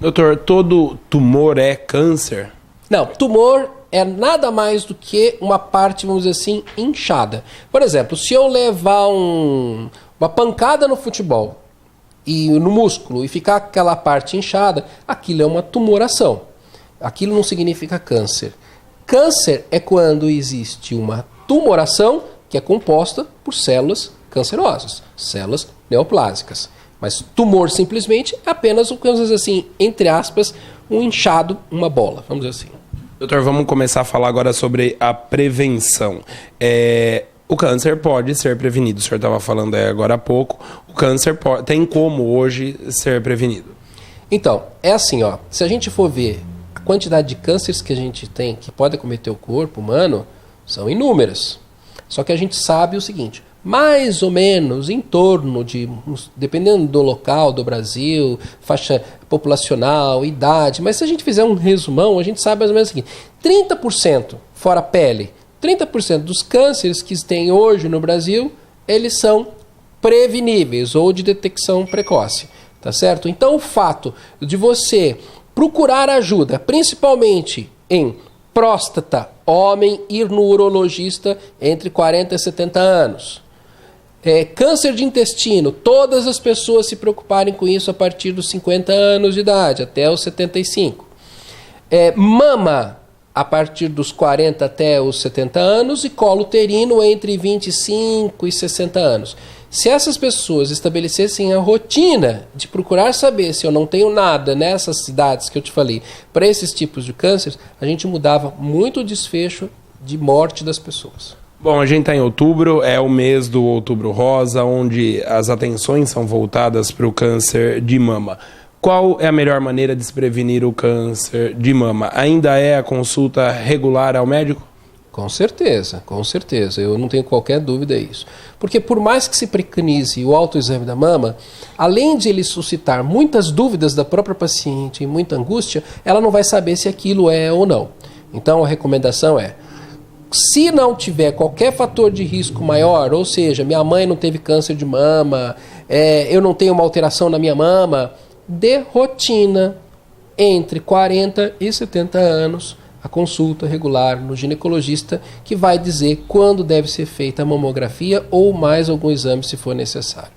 Doutor, todo tumor é câncer? Não, tumor é nada mais do que uma parte, vamos dizer assim, inchada. Por exemplo, se eu levar uma pancada no futebol e no músculo e ficar aquela parte inchada, aquilo é uma tumoração. Aquilo não significa câncer. Câncer é quando existe uma tumoração que é composta por células cancerosas, células neoplásicas. Mas tumor simplesmente é apenas, vamos dizer assim, entre aspas, um inchado, uma bola, vamos dizer assim. Doutor, vamos começar a falar agora sobre a prevenção. O câncer pode ser prevenido, o senhor estava falando agora há pouco. O câncer tem como hoje ser prevenido? Então, é assim, ó, se a gente for ver a quantidade de cânceres que a gente tem, que podem acometer o corpo humano, são inúmeras. Só que a gente sabe o seguinte, mais ou menos em torno de, dependendo do local, do Brasil, faixa populacional, idade, mas se a gente fizer um resumão, a gente sabe mais ou menos o seguinte, 30% fora a pele, 30% dos cânceres que tem hoje no Brasil, eles são preveníveis ou de detecção precoce, tá certo? Então o fato de você procurar ajuda, principalmente em próstata, homem, ir no urologista entre 40 e 70 anos. Câncer de intestino, todas as pessoas se preocuparem com isso a partir dos 50 anos de idade, até os 75. Mama, a partir dos 40 até os 70 anos, e colo uterino entre 25 e 60 anos. Se essas pessoas estabelecessem a rotina de procurar saber se eu não tenho nada nessas cidades que eu te falei, para esses tipos de cânceres, a gente mudava muito o desfecho de morte das pessoas. Bom, a gente está em outubro, é o mês do Outubro Rosa, onde as atenções são voltadas para o câncer de mama. Qual é a melhor maneira de se prevenir o câncer de mama? Ainda é a consulta regular ao médico? Com certeza, eu não tenho qualquer dúvida disso. Porque por mais que se preconize o autoexame da mama, além de ele suscitar muitas dúvidas da própria paciente e muita angústia, ela não vai saber se aquilo é ou não. Então a recomendação é, se não tiver qualquer fator de risco maior, ou seja, minha mãe não teve câncer de mama, eu não tenho uma alteração na minha mama, de rotina, entre 40 e 70 anos, a consulta regular no ginecologista, que vai dizer quando deve ser feita a mamografia ou mais algum exame se for necessário.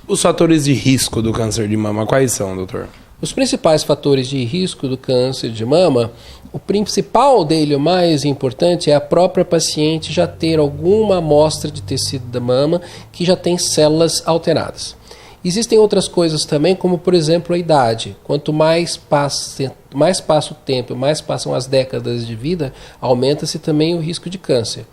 Os fatores de risco do câncer de mama, quais são, doutor? Os principais fatores de risco do câncer de mama, o principal dele, o mais importante, é a própria paciente já ter alguma amostra de tecido da mama que já tem células alteradas. Existem outras coisas também, como por exemplo a idade. Quanto mais passa o tempo, mais passam as décadas de vida, aumenta-se também o risco de câncer.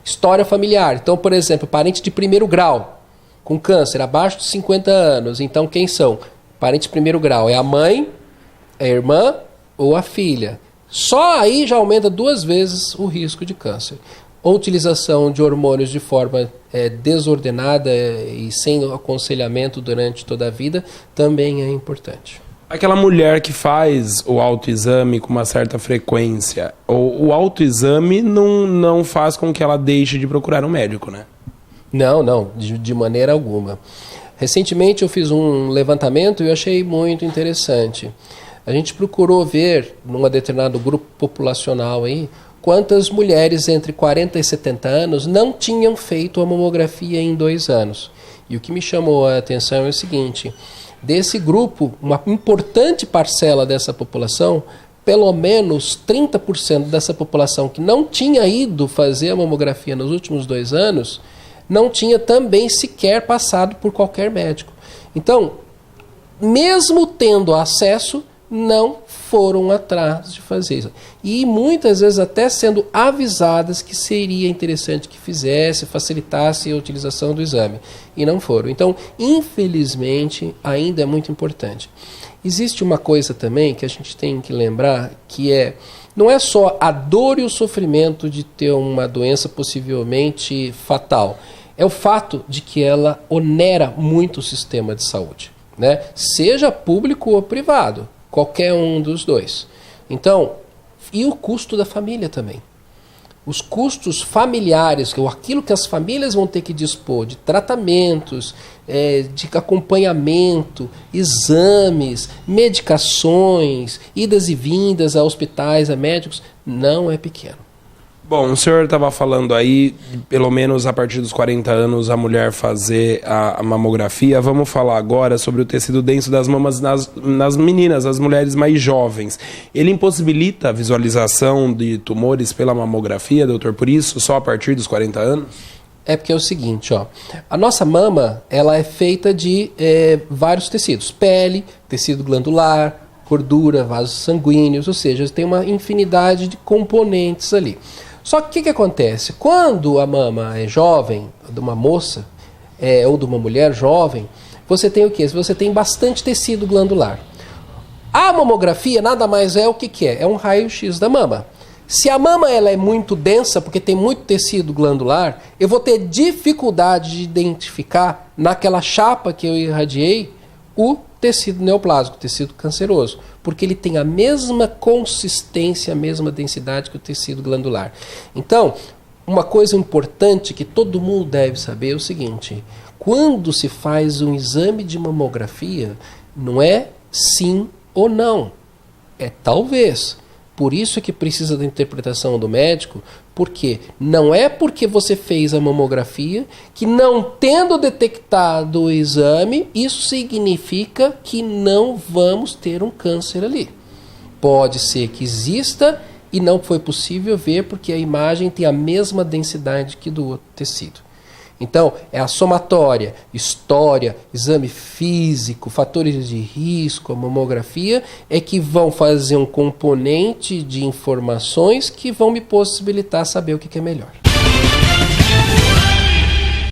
História familiar. Então, por exemplo, parente de primeiro grau com câncer abaixo de 50 anos. Então, quem são? Parente de primeiro grau é a mãe, a irmã ou a filha. Só aí já aumenta 2 vezes o risco de câncer. A utilização de hormônios de forma desordenada e sem aconselhamento durante toda a vida também é importante. Aquela mulher que faz o autoexame com uma certa frequência, o autoexame não faz com que ela deixe de procurar um médico, né? Não, de maneira alguma. Recentemente eu fiz um levantamento e eu achei muito interessante. A gente procurou ver, num determinado grupo populacional aí, quantas mulheres entre 40 e 70 anos não tinham feito a mamografia em 2 anos. E o que me chamou a atenção é o seguinte, desse grupo, uma importante parcela dessa população, pelo menos 30% dessa população que não tinha ido fazer a mamografia nos últimos 2 anos, não tinha também sequer passado por qualquer médico. Então, mesmo tendo acesso, não foram atrás de fazer isso. E muitas vezes até sendo avisadas que seria interessante que fizesse, facilitasse a utilização do exame. E não foram. Então, infelizmente, ainda é muito importante. Existe uma coisa também que a gente tem que lembrar, que não é só a dor e o sofrimento de ter uma doença possivelmente fatal. É o fato de que ela onera muito o sistema de saúde, né? Seja público ou privado. Qualquer um dos dois. Então, e o custo da família também. os custos familiares, aquilo que as famílias vão ter que dispor de tratamentos, de acompanhamento, exames, medicações, idas e vindas a hospitais, a médicos, não é pequeno. Bom, o senhor estava falando aí, pelo menos a partir dos 40 anos, a mulher fazer a mamografia. Vamos falar agora sobre o tecido denso das mamas nas meninas, as mulheres mais jovens. Ele impossibilita a visualização de tumores pela mamografia, doutor, por isso, só a partir dos 40 anos? É porque é o seguinte, ó, a nossa mama ela é feita de vários tecidos, pele, tecido glandular, gordura, vasos sanguíneos, ou seja, tem uma infinidade de componentes ali. Só que o que acontece? Quando a mama é jovem, de uma moça ou de uma mulher jovem, você tem o quê? Você tem bastante tecido glandular. A mamografia nada mais é o que é? É um raio-x da mama. Se a mama ela é muito densa, porque tem muito tecido glandular, eu vou ter dificuldade de identificar naquela chapa que eu irradiei o tecido neoplásico, tecido canceroso, porque ele tem a mesma consistência, a mesma densidade que o tecido glandular. Então, uma coisa importante que todo mundo deve saber é o seguinte: quando se faz um exame de mamografia, não é sim ou não, é talvez. Por isso é que precisa da interpretação do médico, porque não é porque você fez a mamografia que, não tendo detectado o exame, isso significa que não vamos ter um câncer ali. Pode ser que exista e não foi possível ver porque a imagem tem a mesma densidade que do outro tecido. Então, é a somatória, história, exame físico, fatores de risco, a mamografia, é que vão fazer um componente de informações que vão me possibilitar saber o que é melhor.